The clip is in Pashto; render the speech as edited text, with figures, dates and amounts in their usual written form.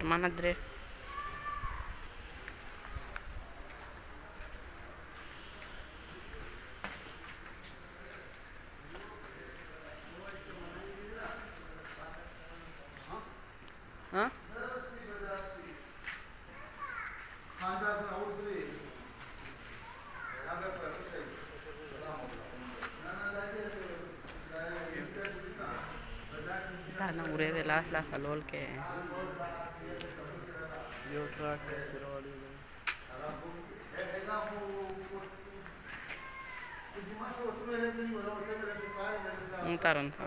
hermana Dre. ¿Ah? Tana ure de la salol ke yo truck un taron sa